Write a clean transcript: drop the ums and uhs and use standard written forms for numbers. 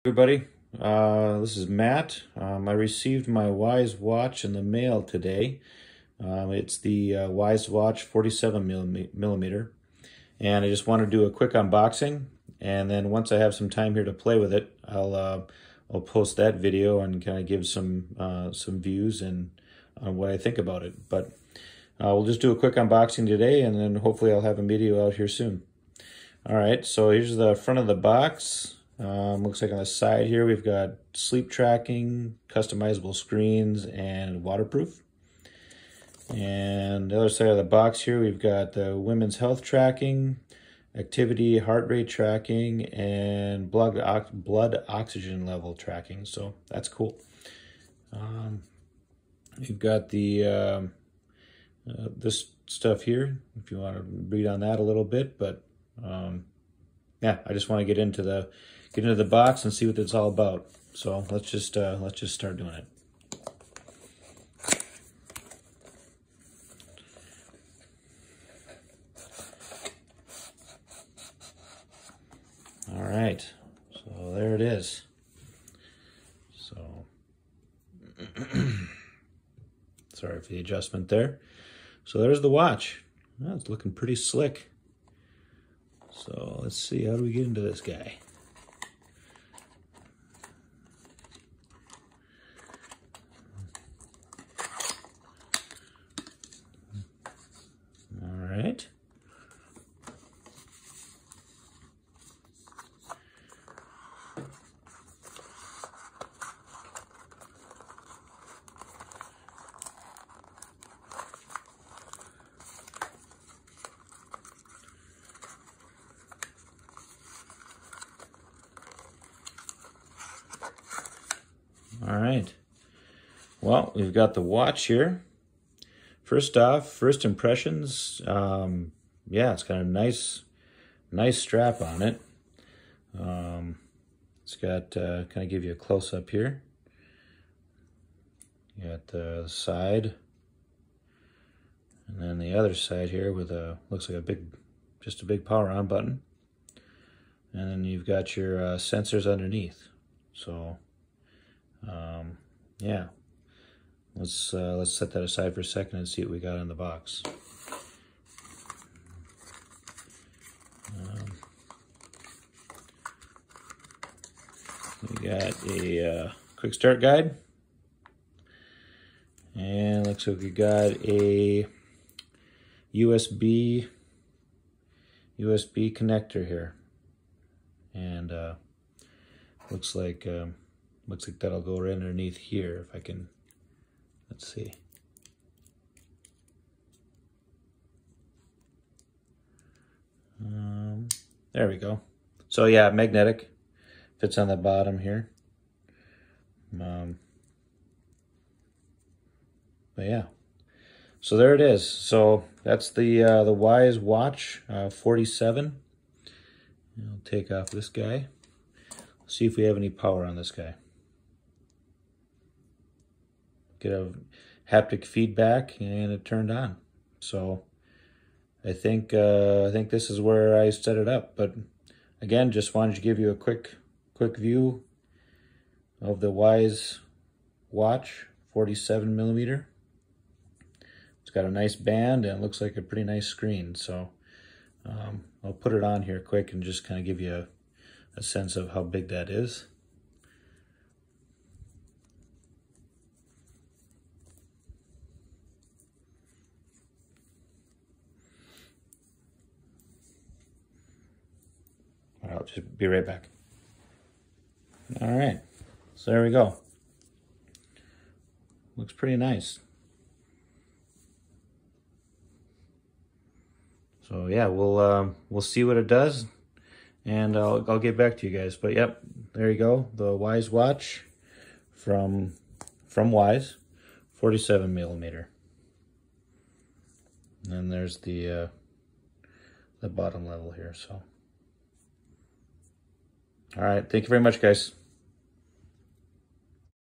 Everybody, this is Matt. I received my Wyze watch in the mail today. It's the Wyze Watch 47 millimeter, and I just want to do a quick unboxing, and then once I have some time here to play with it, I'll post that video and kind of give some views and on what I think about it. But we'll just do a quick unboxing today, and then hopefully I'll have a video out here soon. All right, so here's the front of the box. Looks like on the side here we've got sleep tracking, customizable screens, and waterproof. And the other side of the box here we've got the women's health tracking, activity, heart rate tracking, and blood oxygen level tracking. So that's cool. You've got the this stuff here if you want to read on that a little bit, but yeah, I just want to get into the box and see what it's all about. So let's just start doing it. All right, so there it is. So sorry for the adjustment there. So there's the watch. Well, it's looking pretty slick. So let's see, how do we get into this guy? All right. All right. Well, we've got the watch here. First off, first impressions, yeah, it's got a nice strap on it. It's got, kind of give you a close-up here. You got the side, and then the other side here with a, looks like just a big power on button. And then you've got your sensors underneath. So, yeah. Let's set that aside for a second and see what we got in the box. We got a quick start guide, and looks like we got a USB connector here, and looks like that'll go right underneath here if I can. Let's see. There we go. So yeah, magnetic. Fits on the bottom here. But yeah. So there it is. So that's the Wyze Watch 47. I'll take off this guy. See if we have any power on this guy. Get a haptic feedback, and it turned on. So I think this is where I set it up. But again, just wanted to give you a quick view of the Wyze Watch 47 millimeter. It's got a nice band and it looks like a pretty nice screen. So I'll put it on here quick and just kind of give you a sense of how big that is. I'll just be right back. All right, so there we go. Looks pretty nice. So yeah, we'll see what it does, and I'll get back to you guys. But yep, there you go, the Wyze watch from Wyze, 47 millimeter. And there's the bottom level here. So. All right, thank you very much, guys.